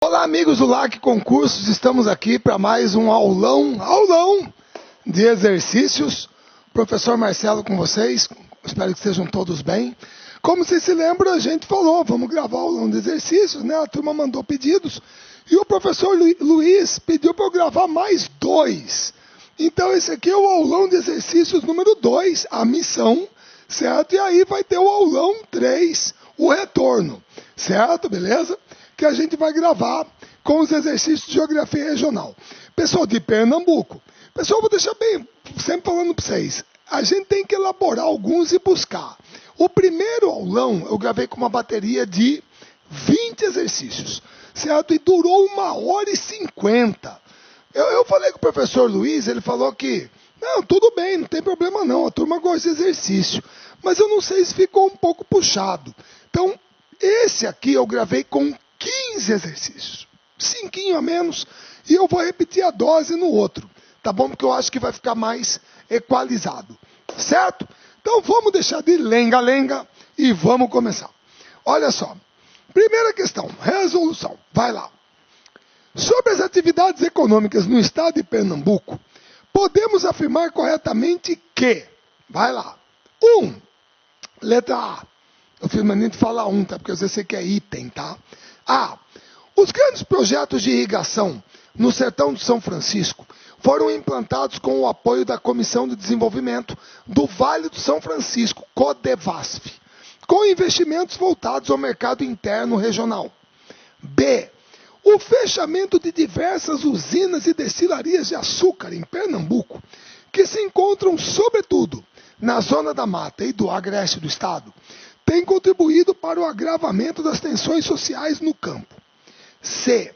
Olá, amigos do LAC Concursos, estamos aqui para mais um aulão de exercícios. Professor Marcelo com vocês, espero que estejam todos bem. Como vocês se lembram, a gente falou, vamos gravar aulão de exercícios, né? A turma mandou pedidos e o professor Luiz pediu para eu gravar mais 2. Então esse aqui é o aulão de exercícios número 2, a missão, certo? E aí vai ter o aulão 3, o retorno, certo? Beleza? Que a gente vai gravar com os exercícios de geografia regional. Pessoal de Pernambuco, pessoal, vou deixar bem, sempre falando para vocês, a gente tem que elaborar alguns e buscar. O primeiro aulão eu gravei com uma bateria de 20 exercícios, certo? E durou 1h50. Eu falei com o professor Luiz, ele falou que, não, tudo bem, não tem problema não, a turma gosta de exercício. Mas eu não sei se ficou um pouco puxado. Então, esse aqui eu gravei com 15 exercícios, 5 a menos, e eu vou repetir a dose no outro, tá bom? Porque eu acho que vai ficar mais equalizado, certo? Então vamos deixar de lenga-lenga e vamos começar. Olha só, primeira questão, resolução, vai lá. Sobre as atividades econômicas no estado de Pernambuco, podemos afirmar corretamente que, vai lá, 1, letra A, eu fiz mania de falar 1, tá? Porque às vezes você quer item, tá? A. Os grandes projetos de irrigação no sertão de São Francisco foram implantados com o apoio da Comissão de Desenvolvimento do Vale do São Francisco, CODEVASF, com investimentos voltados ao mercado interno regional. B. O fechamento de diversas usinas e destilarias de açúcar em Pernambuco, que se encontram, sobretudo, na zona da mata e do agreste do estado, tem contribuído para o agravamento das tensões sociais no campo. C.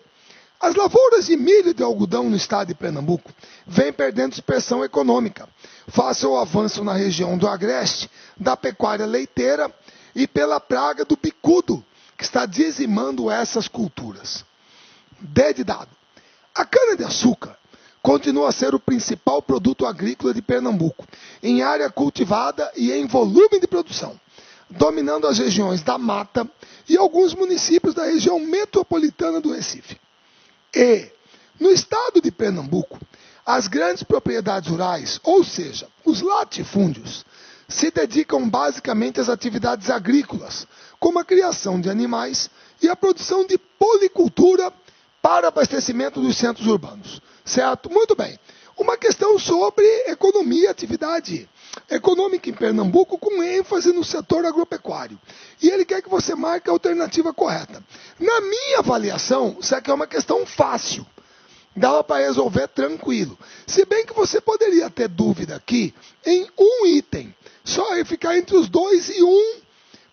As lavouras de milho e de algodão no estado de Pernambuco vêm perdendo expressão econômica, face ao avanço na região do agreste, da pecuária leiteira e pela praga do bicudo, que está dizimando essas culturas. D de dado. A cana-de-açúcar continua a ser o principal produto agrícola de Pernambuco, em área cultivada e em volume de produção, dominando as regiões da Mata e alguns municípios da região metropolitana do Recife. E, no estado de Pernambuco, as grandes propriedades rurais, ou seja, os latifúndios, se dedicam basicamente às atividades agrícolas, como a criação de animais e a produção de policultura para abastecimento dos centros urbanos. Certo? Muito bem. Uma questão sobre economia e atividade econômica em Pernambuco, com ênfase no setor agropecuário. E ele quer que você marque a alternativa correta. Na minha avaliação, isso aqui é uma questão fácil. Dava para resolver tranquilo. Se bem que você poderia ter dúvida aqui em um item. Só ficar entre os 2 e 1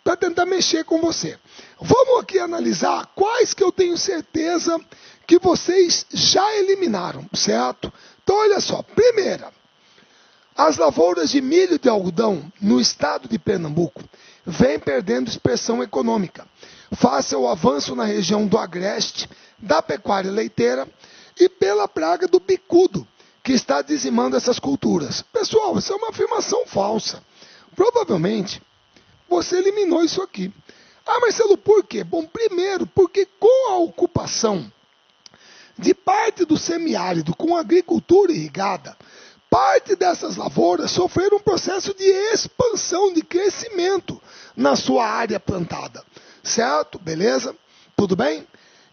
para tentar mexer com você. Vamos aqui analisar quais que eu tenho certeza que vocês já eliminaram, certo? Então, olha só. Primeira, as lavouras de milho e de algodão no estado de Pernambuco vêm perdendo expressão econômica, face ao avanço na região do agreste, da pecuária leiteira e pela praga do bicudo, que está dizimando essas culturas. Pessoal, isso é uma afirmação falsa. Provavelmente, você eliminou isso aqui. Ah, Marcelo, por quê? Bom, primeiro, porque com a ocupação de parte do semiárido com agricultura irrigada, parte dessas lavouras sofreram um processo de expansão, de crescimento na sua área plantada. Certo? Beleza? Tudo bem?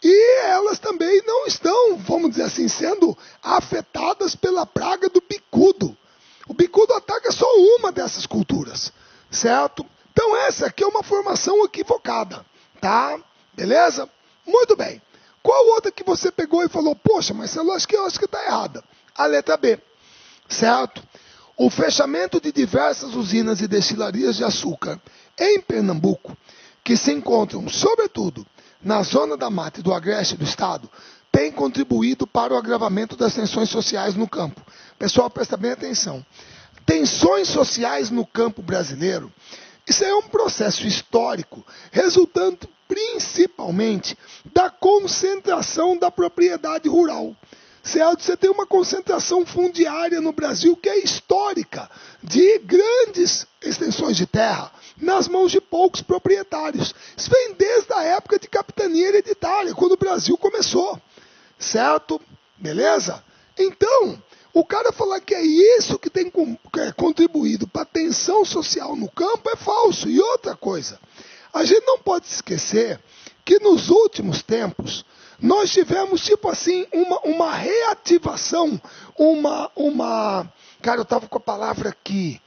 E elas também não estão, vamos dizer assim, sendo afetadas pela praga do bicudo. O bicudo ataca só uma dessas culturas. Certo? Então essa aqui é uma formação equivocada, tá? Beleza? Muito bem. Qual outra que você pegou e falou, poxa, Marcelo, acho que está errada? A letra B, certo? O fechamento de diversas usinas e destilarias de açúcar em Pernambuco, que se encontram, sobretudo, na zona da mata e do agreste do estado, tem contribuído para o agravamento das tensões sociais no campo. Pessoal, presta bem atenção. Tensões sociais no campo brasileiro, isso é um processo histórico, resultante principalmente da concentração da propriedade rural, certo? Você tem uma concentração fundiária no Brasil que é histórica, de grandes extensões de terra nas mãos de poucos proprietários. Isso vem desde a época de capitania hereditária, quando o Brasil começou, certo? Beleza? Então, o cara falar que é isso que tem contribuído para a tensão social no campo é falso. E outra coisa, a gente não pode esquecer que nos últimos tempos nós tivemos, tipo assim, uma reativação, cara, eu estava com a palavra aqui,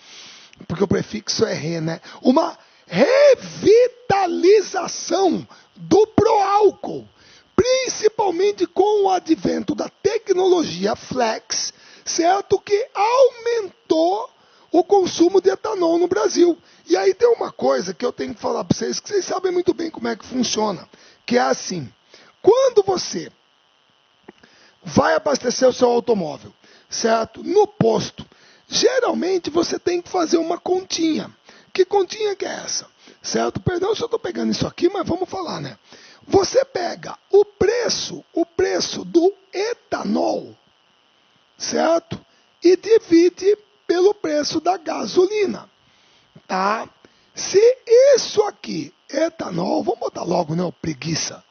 porque o prefixo é re, né? Uma revitalização do pró-álcool, principalmente com o advento da tecnologia flex, certo? Que aumentou o consumo de etanol no Brasil. E aí tem uma coisa que eu tenho que falar para vocês, que vocês sabem muito bem como é que funciona, que é assim: quando você vai abastecer o seu automóvel, certo? No posto, geralmente você tem que fazer uma continha. Que continha que é essa? Certo? Perdão se eu estou pegando isso aqui, mas vamos falar, né? Você pega o preço do etanol, certo? E divide pelo preço da gasolina, tá? Se isso aqui, etanol, vamos botar logo, né, preguiça.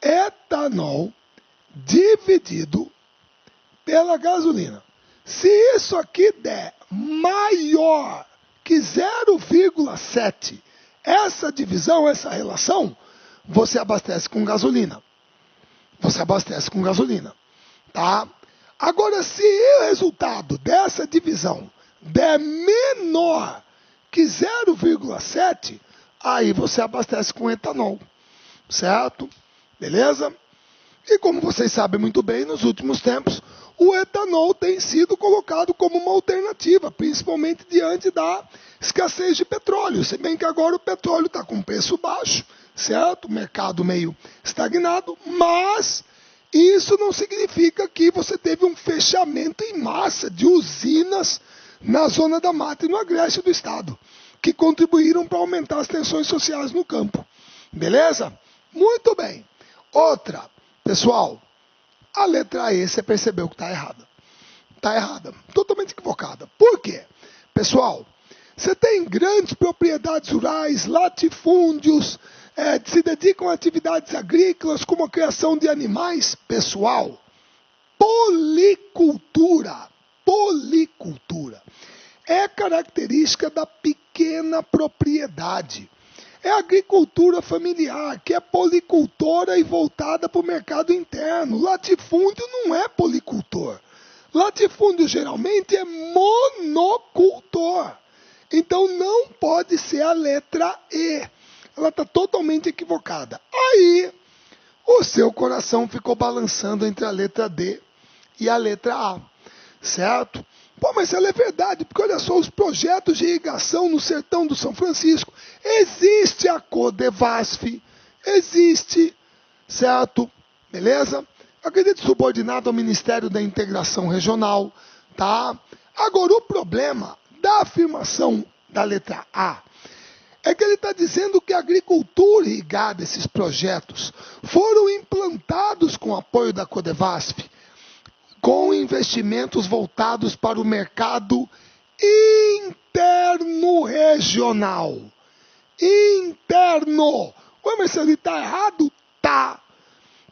Etanol dividido pela gasolina. Se isso aqui der maior que 0,7, essa divisão, essa relação, você abastece com gasolina. Você abastece com gasolina, tá? Agora, se o resultado dessa divisão der menor que 0,7, aí você abastece com etanol, certo? Beleza? E como vocês sabem muito bem, nos últimos tempos, o etanol tem sido colocado como uma alternativa, principalmente diante da escassez de petróleo. Se bem que agora o petróleo está com preço baixo, certo? O mercado meio estagnado, mas isso não significa que você teve um fechamento em massa de usinas na zona da mata e no agreste do estado, que contribuíram para aumentar as tensões sociais no campo. Beleza? Muito bem. Outra, pessoal, a letra E você percebeu que está errada. Está errada, totalmente equivocada. Por quê? Pessoal, você tem grandes propriedades rurais, latifúndios, se dedicam a atividades agrícolas, como a criação de animais. Pessoal, policultura é característica da pequena propriedade. É agricultura familiar, que é policultora e voltada para o mercado interno. Latifúndio não é policultor. Latifúndio geralmente é monocultor. Então não pode ser a letra E. Ela está totalmente equivocada. Aí o seu coração ficou balançando entre a letra D e a letra A. Certo? Pô, mas ela é verdade, porque olha só, os projetos de irrigação no sertão do São Francisco, existe a Codevasf, existe, certo? Beleza? Acredito subordinado ao Ministério da Integração Regional, tá? Agora, o problema da afirmação da letra A é que ele está dizendo que a agricultura irrigada, esses projetos, foram implantados com apoio da Codevasf, com investimentos voltados para o mercado interno regional. Interno. Ué, Marcelo, ele está errado? Tá.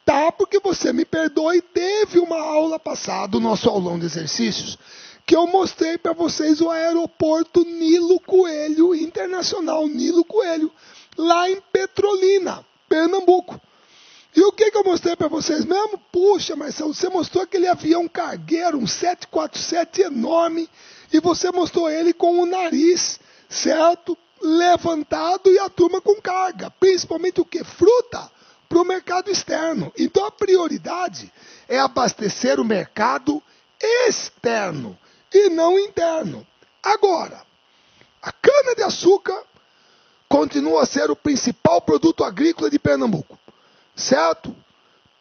Tá, porque você me perdoe, teve uma aula passada, o nosso aulão de exercícios, que eu mostrei para vocês o aeroporto Nilo Coelho, Internacional Nilo Coelho, lá em Petrolina, Pernambuco. E o que eu mostrei para vocês mesmo? Puxa, Marcelo, você mostrou aquele avião cargueiro, um 747 enorme, e você mostrou ele com o nariz, certo? Levantado e a turma com carga. Principalmente o que? Fruta para o mercado externo. Então a prioridade é abastecer o mercado externo e não interno. Agora, a cana-de-açúcar continua a ser o principal produto agrícola de Pernambuco. Certo?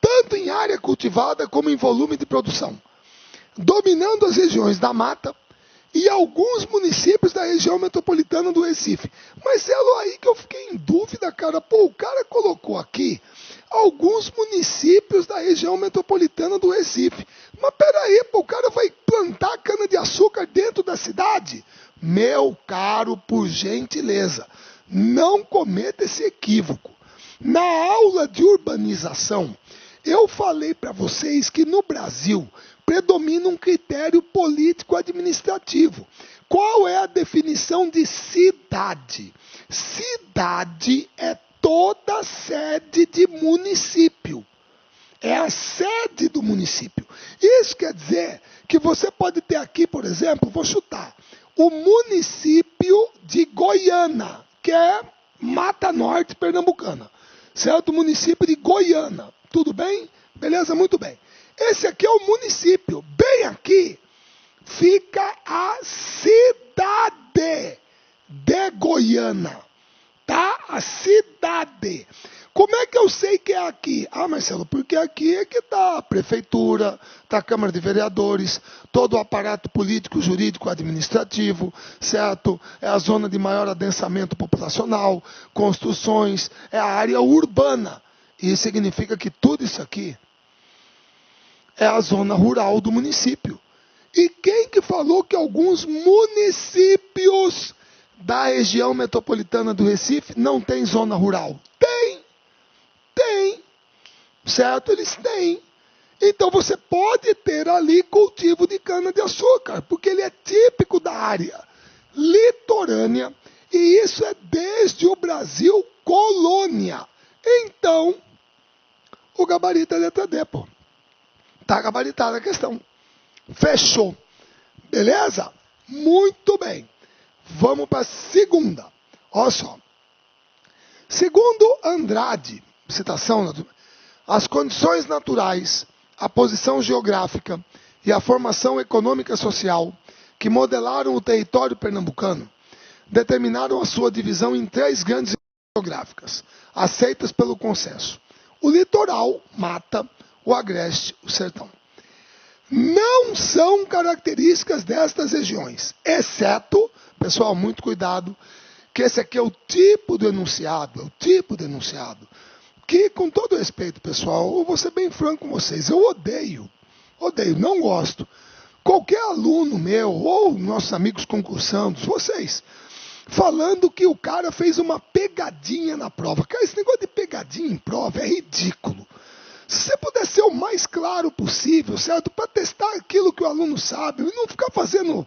Tanto em área cultivada como em volume de produção, dominando as regiões da mata e alguns municípios da região metropolitana do Recife. Marcelo, aí que eu fiquei em dúvida, cara. Pô, o cara colocou aqui alguns municípios da da região metropolitana do Recife. Mas peraí, pô, o cara vai plantar cana-de-açúcar dentro da cidade? Meu caro, por gentileza, não cometa esse equívoco. Na aula de urbanização, eu falei para vocês que no Brasil predomina um critério político-administrativo. Qual é a definição de cidade? Cidade é toda sede de município. É a sede do município. Isso quer dizer que você pode ter aqui, por exemplo, vou chutar, o município de Goiânia, que é Mata Norte Pernambucana. Certo? O município de Goiânia. Tudo bem? Beleza? Muito bem. Esse aqui é o município. Bem aqui fica a cidade de Goiânia. Tá? A cidade. Como é que eu sei que é aqui? Ah, Marcelo, porque aqui é que está a prefeitura, está a Câmara de Vereadores, todo o aparato político, jurídico, administrativo, certo? É a zona de maior adensamento populacional, construções, é a área urbana. Isso significa que tudo isso aqui é a zona rural do município. E quem que falou que alguns municípios da região metropolitana do Recife não tem zona rural? Tem, certo? Eles têm. Então você pode ter ali cultivo de cana-de-açúcar, porque ele é típico da área litorânea, e isso é desde o Brasil colônia. Então, o gabarito é letra D, pô. Tá gabaritada a questão. Fechou. Beleza? Muito bem. Vamos para a segunda. Olha só. Segundo Andrade, citação, as condições naturais, a posição geográfica e a formação econômica e social que modelaram o território pernambucano determinaram a sua divisão em 3 grandes geográficas, aceitas pelo consenso: o litoral, mata, o agreste, o sertão. Não são características destas regiões, exceto, pessoal, muito cuidado, que esse aqui é o tipo do enunciado, que, com todo respeito, pessoal, eu vou ser bem franco com vocês, eu odeio, não gosto. Qualquer aluno meu, ou nossos amigos concursandos, vocês, falando que o cara fez uma pegadinha na prova. Cara, esse negócio de pegadinha em prova é ridículo. Se você puder ser o mais claro possível, certo? Para testar aquilo que o aluno sabe, e não ficar fazendo,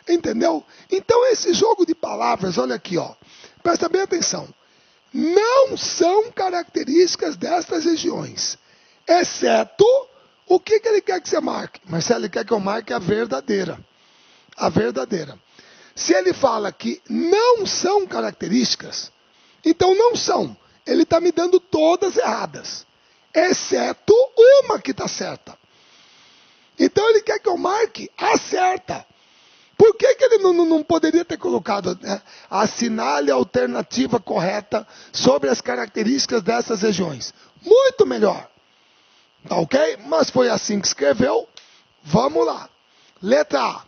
entendeu? Então esse jogo de palavras, olha aqui, ó, presta bem atenção. Não são características destas regiões, exceto o que ele quer que você marque. Marcelo, ele quer que eu marque a verdadeira. A verdadeira. Se ele fala que não são características, então não são. Ele está me dando todas erradas, exceto uma que está certa. Então ele quer que eu marque a certa. Por que ele não poderia ter colocado, né? Assinale a alternativa correta sobre as características dessas regiões? Muito melhor. Tá ok? Mas foi assim que escreveu. Vamos lá. Letra A.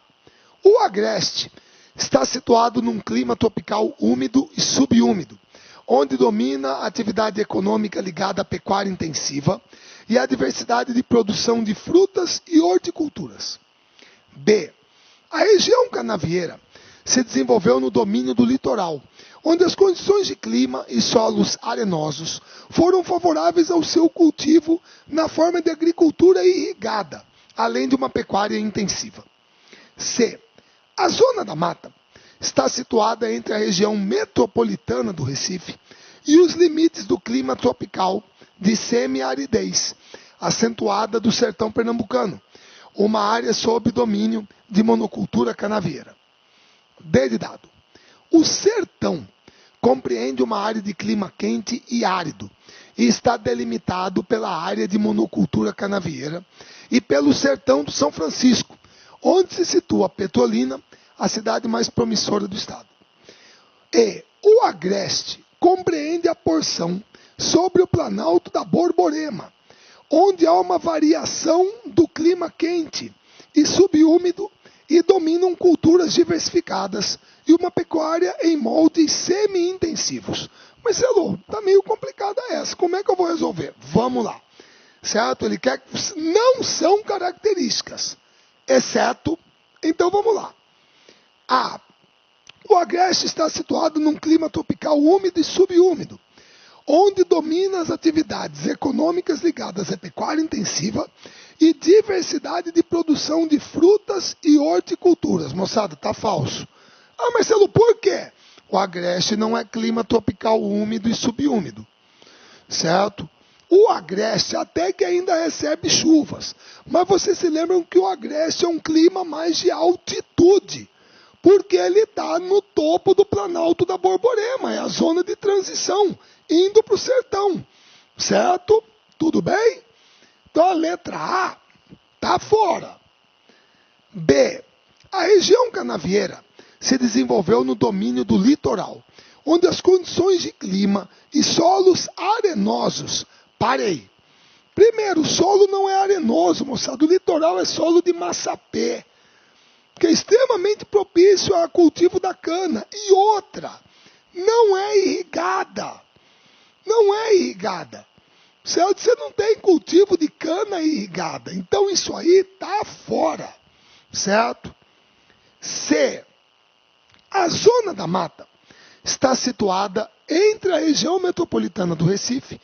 O agreste está situado num clima tropical úmido e subúmido, onde domina a atividade econômica ligada à pecuária intensiva e a diversidade de produção de frutas e horticulturas. B. A região canavieira se desenvolveu no domínio do litoral, onde as condições de clima e solos arenosos foram favoráveis ao seu cultivo na forma de agricultura irrigada, além de uma pecuária intensiva. C. A zona da mata está situada entre a região metropolitana do Recife e os limites do clima tropical de semi-aridez, acentuada do sertão pernambucano, uma área sob domínio de monocultura canavieira. D de dado. O sertão compreende uma área de clima quente e árido e está delimitado pela área de monocultura canavieira e pelo sertão do São Francisco, onde se situa Petrolina, a cidade mais promissora do estado. E o agreste compreende a porção sobre o planalto da Borborema, onde há uma variação do clima quente e subúmido e dominam culturas diversificadas e uma pecuária em moldes semi-intensivos. Marcelo, está meio complicada essa. Como é que eu vou resolver? Vamos lá. certo? Ele quer que não são características, exceto, então vamos lá. A. O Agreste está situado num clima tropical úmido e subúmido, onde domina as atividades econômicas ligadas à pecuária intensiva e diversidade de produção de frutas e horticulturas. Moçada, tá falso. Ah, Marcelo, por quê? O Agreste não é clima tropical úmido e subúmido, certo? O Agreste até que ainda recebe chuvas, mas vocês se lembram que o Agreste é um clima mais de altitude, porque ele está no topo do Planalto da Borborema, é a zona de transição, indo para o sertão, certo? Tudo bem? Então a letra A está fora. B. A região canavieira se desenvolveu no domínio do litoral, onde as condições de clima e solos arenosos. Parei. Primeiro, o solo não é arenoso, moçada. O litoral é solo de massapê, que é extremamente propício ao cultivo da cana. E outra, não é irrigada. Não é irrigada. Certo? Você não tem cultivo de cana irrigada. Então isso aí está fora. Certo? C. A zona da mata está situada entre a região metropolitana do Recife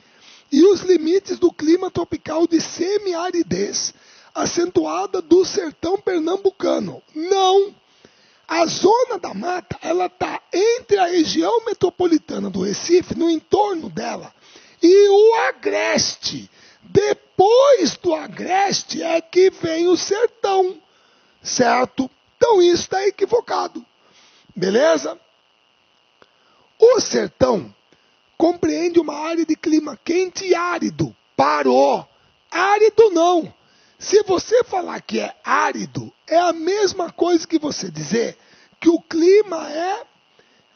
e os limites do clima tropical de semiaridez acentuada do sertão pernambucano. Não! A zona da mata ela está entre a região metropolitana do Recife, no entorno dela, e o Agreste. Depois do Agreste é que vem o sertão, certo? Então isso está equivocado. Beleza? O sertão compreende uma área de clima quente e árido. Parou. Árido não. Se você falar que é árido, é a mesma coisa que você dizer que o clima é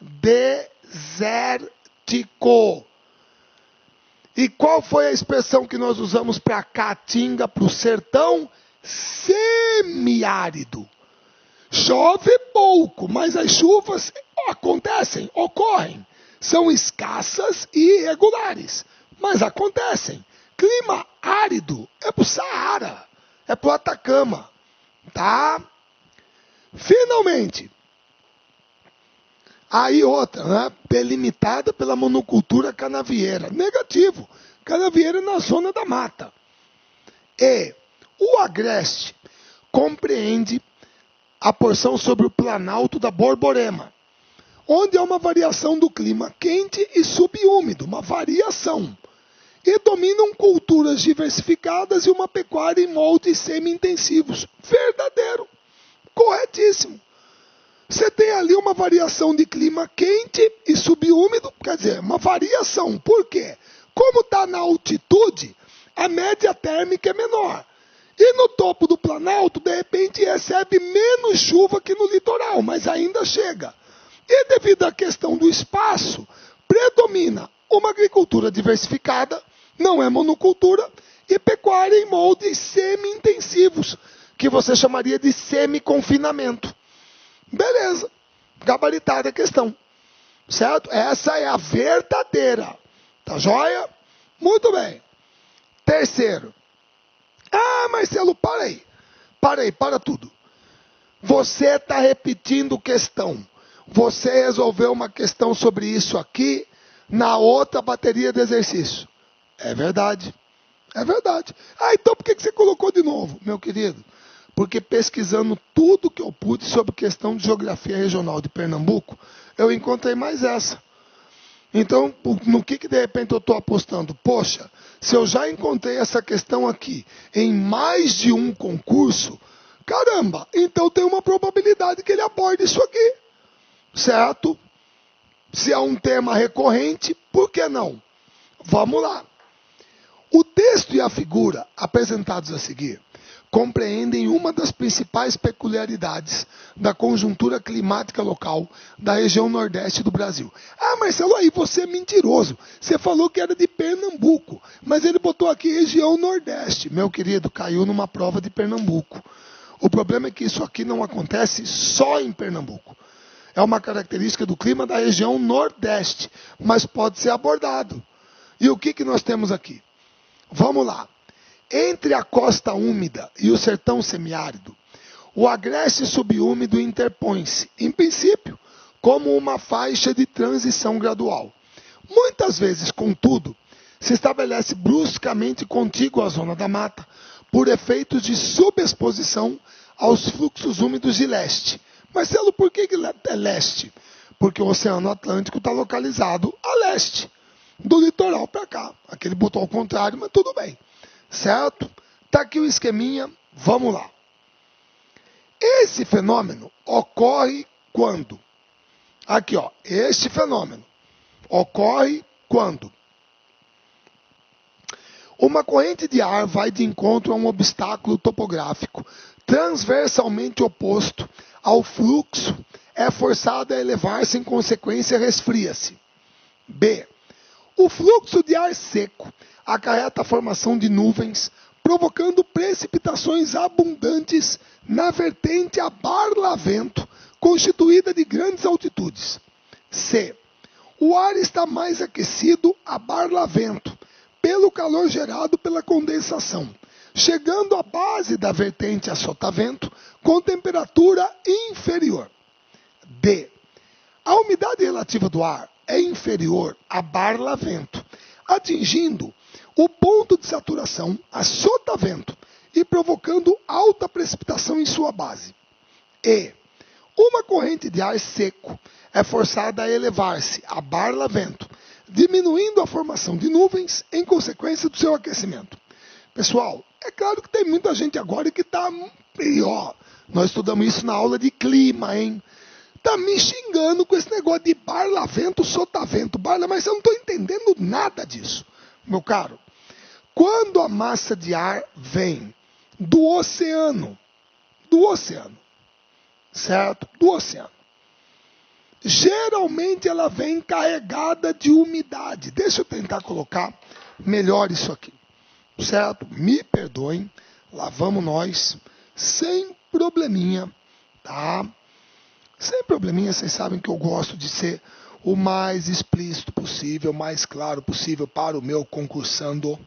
desértico. E qual foi a expressão que nós usamos para Caatinga, para o sertão? Semiárido. Chove pouco, mas as chuvas acontecem, ocorrem. São escassas e irregulares, mas acontecem. Clima árido é para o Saara, é para o Atacama, tá? Finalmente, aí outra, né? Delimitada pela monocultura canavieira. Negativo, canavieira na zona da mata. E o Agreste compreende a porção sobre o Planalto da Borborema, onde há uma variação do clima quente e subúmido, uma variação. E dominam culturas diversificadas e uma pecuária em moldes semi-intensivos. Verdadeiro. Corretíssimo. Você tem ali uma variação de clima quente e subúmido, quer dizer, uma variação. Por quê? Como está na altitude, a média térmica é menor. E no topo do Planalto, de repente, recebe menos chuva que no litoral, mas ainda chega. E devido à questão do espaço, predomina uma agricultura diversificada, não é monocultura, e pecuária em moldes semi-intensivos, que você chamaria de semi-confinamento. Beleza, gabaritada a questão, certo? Essa é a verdadeira, tá joia? Muito bem. Terceiro. Ah, Marcelo, para tudo. Você está repetindo questão. Você resolveu uma questão sobre isso aqui na outra bateria de exercício. É verdade. É verdade. Ah, então por que você colocou de novo, meu querido? Porque pesquisando tudo que eu pude sobre questão de geografia regional de Pernambuco, eu encontrei mais essa. Então, no que de repente eu estou apostando? Poxa, se eu já encontrei essa questão aqui em mais de um concurso, caramba, então tem uma probabilidade que ele aborde isso aqui. Certo? Se é um tema recorrente, por que não? Vamos lá. O texto e a figura apresentados a seguir compreendem uma das principais peculiaridades da conjuntura climática local da região nordeste do Brasil. Ah, Marcelo, aí você é mentiroso. Você falou que era de Pernambuco, mas ele botou aqui região nordeste. Meu querido, caiu numa prova de Pernambuco. O problema é que isso aqui não acontece só em Pernambuco. É uma característica do clima da região nordeste, mas pode ser abordado. E o que nós temos aqui? Vamos lá. Entre a costa úmida e o sertão semiárido, o agreste subúmido interpõe-se, em princípio, como uma faixa de transição gradual. Muitas vezes, contudo, se estabelece bruscamente contíguo à zona da mata, por efeitos de subexposição aos fluxos úmidos de leste. Marcelo, por que é leste? Porque o Oceano Atlântico está localizado a leste, do litoral para cá. Aqui ele botou ao contrário, mas tudo bem. Certo? Está aqui o esqueminha, vamos lá. Esse fenômeno ocorre quando? Aqui, ó, este fenômeno ocorre quando uma corrente de ar vai de encontro a um obstáculo topográfico transversalmente oposto ao fluxo, é forçada a elevar-se, em consequência resfria-se. B. O fluxo de ar seco acarreta a formação de nuvens, provocando precipitações abundantes na vertente a barlavento, constituída de grandes altitudes. C. O ar está mais aquecido a barlavento, pelo calor gerado pela condensação, chegando à base da vertente a sotavento, com temperatura inferior. D. A umidade relativa do ar é inferior a barlavento, atingindo o ponto de saturação a sotavento e provocando alta precipitação em sua base. E. Uma corrente de ar seco é forçada a elevar-se a barlavento, diminuindo a formação de nuvens em consequência do seu aquecimento. Pessoal, é claro que tem muita gente agora que está... nós estudamos isso na aula de clima, hein? Tá me xingando com esse negócio de barlavento, sotavento, mas eu não estou entendendo nada disso. Meu caro, quando a massa de ar vem do oceano, certo? Do oceano, geralmente ela vem carregada de umidade. Deixa eu tentar colocar melhor isso aqui, certo? Me perdoem, lá vamos nós, sem probleminha, tá? Sem probleminha, vocês sabem que eu gosto de ser o mais explícito possível, o mais claro possível para o meu concursando.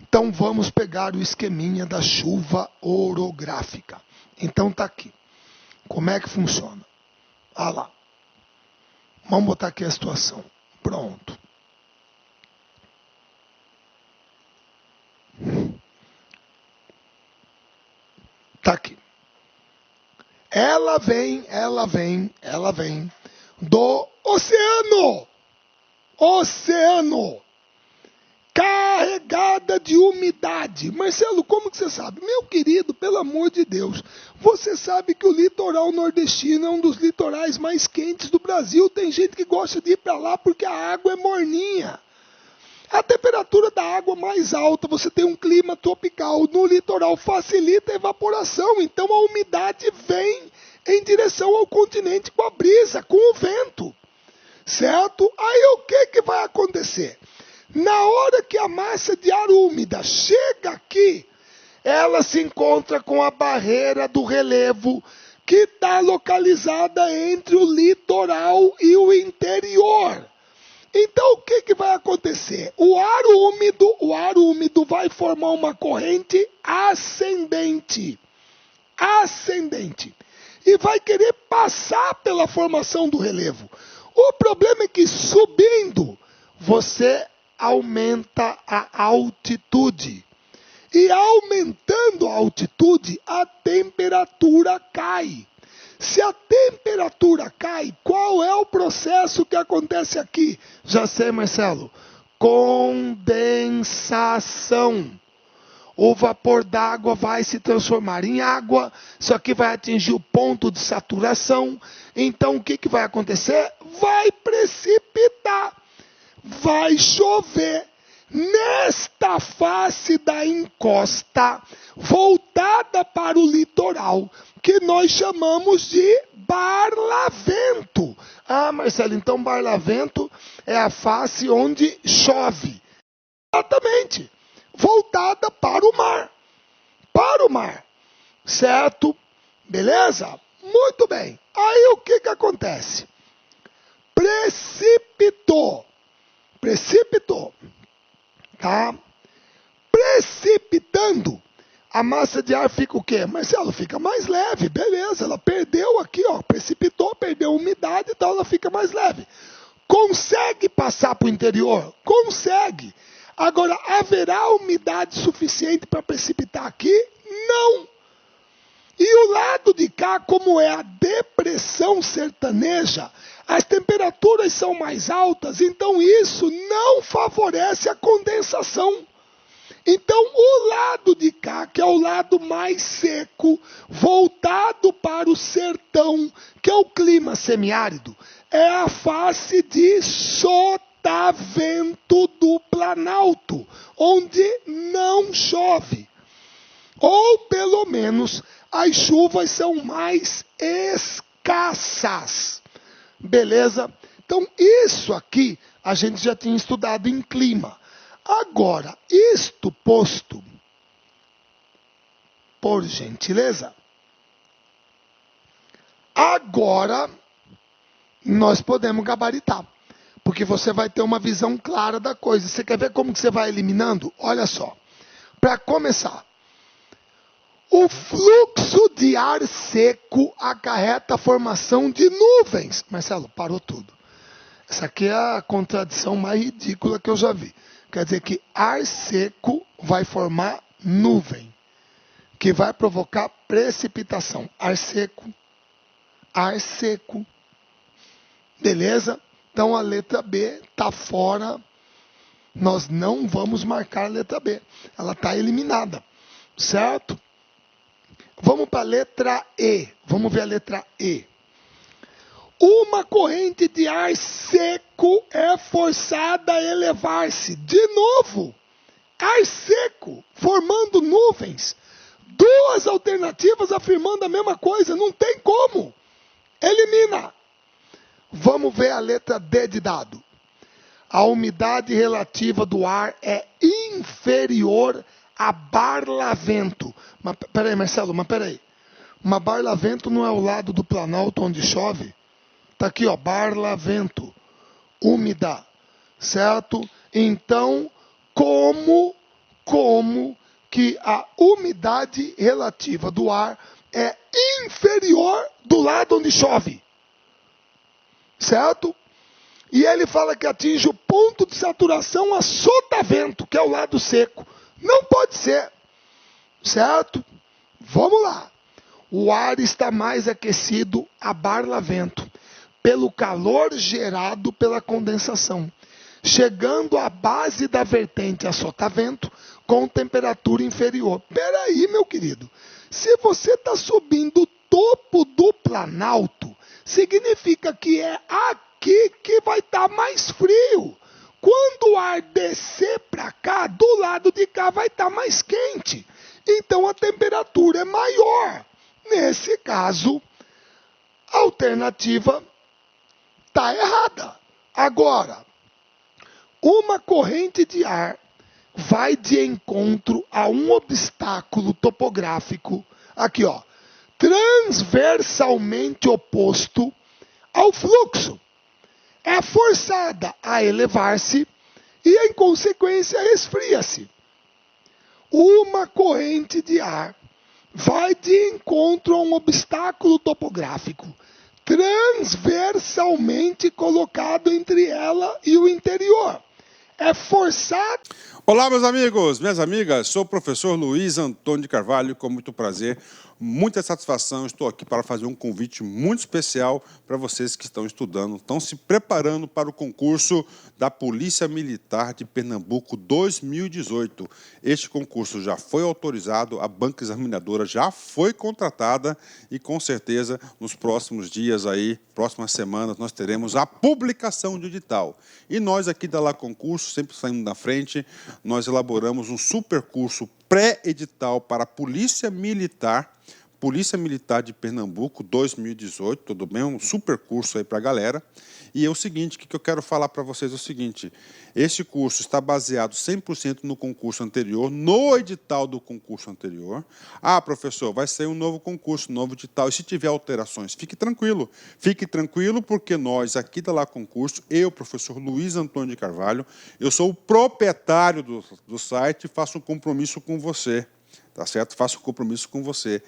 Então vamos pegar o esqueminha da chuva orográfica. Então tá aqui. Como é que funciona? Ah lá. Vamos botar aqui a situação. Pronto. Tá aqui. Ela vem do oceano. Oceano. Carregada de umidade. Marcelo, como que você sabe? Meu querido, pelo amor de Deus, você sabe que o litoral nordestino é um dos litorais mais quentes do Brasil. Tem gente que gosta de ir para lá porque a água é morninha. A temperatura da água mais alta, você tem um clima tropical no litoral, facilita a evaporação. Então a umidade vem em direção ao continente com a brisa, com o vento. Certo? Aí o que vai acontecer? Na hora que a massa de ar úmida chega aqui, ela se encontra com a barreira do relevo que está localizada entre o litoral e o interior. Então o que vai acontecer? O ar úmido vai formar uma corrente ascendente. E vai querer passar pela formação do relevo. O problema é que subindo, você aumenta a altitude. E aumentando a altitude, a temperatura cai. Se a temperatura cai, qual é o processo que acontece aqui? Já sei, Marcelo. Condensação. O vapor d'água vai se transformar em água. Isso aqui vai atingir o ponto de saturação. Então, o que vai acontecer? Vai precipitar. Vai chover nesta face da encosta voltada para o litoral, que nós chamamos de barlavento. Ah, Marcelo, então barlavento é a face onde chove. Exatamente. Voltada para o mar. Para o mar. Certo? Beleza? Muito bem. Aí o que acontece? precipitou, tá? Precipitando, a massa de ar fica o quê? Marcelo, fica mais leve, beleza, ela perdeu aqui, ó, precipitou, perdeu umidade, então ela fica mais leve. Consegue passar para o interior? Consegue. Agora, haverá umidade suficiente para precipitar aqui? Não. E o lado de cá, como é a depressão sertaneja, as temperaturas são mais altas, então isso não favorece a condensação. Então, o lado de cá, que é o lado mais seco, voltado para o sertão, que é o clima semiárido, é a face de sotavento do Planalto, onde não chove. Ou, pelo menos, as chuvas são mais escassas. Beleza? Então, isso aqui a gente já tinha estudado em clima. Agora, isto posto, por gentileza, agora nós podemos gabaritar, porque você vai ter uma visão clara da coisa. Você quer ver como que você vai eliminando? Olha só, para começar, o fluxo de ar seco acarreta a formação de nuvens. Marcelo, parou tudo. Essa aqui é a contradição mais ridícula que eu já vi. Quer dizer que ar seco vai formar nuvem, que vai provocar precipitação. Ar seco. Beleza? Então a letra B está fora. Nós não vamos marcar a letra B. Ela está eliminada. Certo? Vamos para a letra E. Vamos ver a letra E. Uma corrente de ar seco é forçada a elevar-se. De novo, ar seco, formando nuvens. Duas alternativas afirmando a mesma coisa. Não tem como. Elimina. Vamos ver a letra D de dado. A umidade relativa do ar é inferior a barlavento. Mas peraí, Marcelo, peraí. Mas barlavento não é o lado do Planalto onde chove? Está aqui, ó, barlavento, úmida, certo? Então, como que a umidade relativa do ar é inferior do lado onde chove? Certo? E ele fala que atinge o ponto de saturação a sotavento, que é o lado seco. Não pode ser. Certo? Vamos lá. O ar está mais aquecido a barlavento, pelo calor gerado pela condensação, chegando à base da vertente a sotavento com temperatura inferior. Peraí, meu querido. Se você está subindo o topo do Planalto, significa que é aqui que vai estar mais frio. Quando o ar descer para cá, do lado de cá vai estar mais quente. Então a temperatura é maior. Nesse caso, a alternativa está errada. Agora, uma corrente de ar vai de encontro a um obstáculo topográfico, aqui ó, transversalmente oposto ao fluxo. É forçada a elevar-se e, em consequência, esfria-se. Uma corrente de ar vai de encontro a um obstáculo topográfico, transversalmente colocado entre ela e o interior. É forçado. Olá, meus amigos, minhas amigas, sou o professor Luiz Antônio de Carvalho, com muito prazer, muita satisfação, estou aqui para fazer um convite muito especial para vocês que estão estudando, estão se preparando para o concurso da Polícia Militar de Pernambuco 2018. Este concurso já foi autorizado, a banca examinadora já foi contratada e com certeza nos próximos dias aí, próximas semanas, nós teremos a publicação do edital. E nós aqui da La Concurso, sempre saindo na frente, nós elaboramos um super curso pré-edital para a Polícia Militar Polícia Militar de Pernambuco 2018, tudo bem? Um super curso aí para a galera. E é o seguinte, o que eu quero falar para vocês é o seguinte, esse curso está baseado 100% no concurso anterior, no edital do concurso anterior. Ah, professor, vai sair um novo concurso, um novo edital, e se tiver alterações, fique tranquilo porque nós aqui da Lá Concurso, eu, professor Luiz Antônio de Carvalho, eu sou o proprietário do site e faço um compromisso com você, tá certo? Faço um compromisso com você.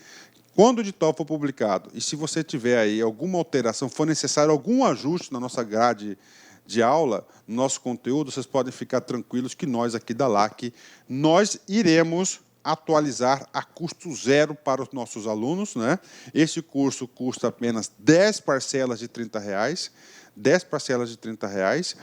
Quando o edital for publicado, e se você tiver aí alguma alteração, for necessário algum ajuste na nossa grade de aula, no nosso conteúdo, vocês podem ficar tranquilos que nós aqui da LAC, nós iremos atualizar a custo zero para os nossos alunos, né? Esse curso custa apenas 10 parcelas de R$30, 10 parcelas de R$30,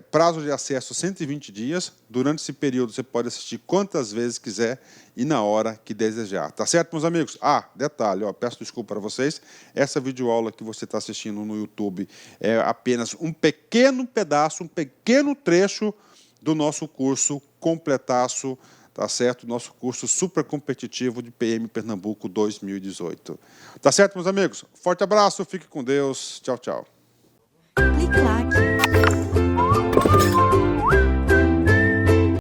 prazo de acesso 120 dias. Durante esse período você pode assistir quantas vezes quiser e na hora que desejar. Tá certo, meus amigos? Ah, detalhe, ó, peço desculpa para vocês, essa videoaula que você está assistindo no YouTube é apenas um pequeno pedaço, um pequeno trecho do nosso curso completaço, tá certo? Nosso curso super competitivo de PM Pernambuco 2018. Tá certo, meus amigos? Forte abraço, fique com Deus. Tchau, tchau. Clique lá.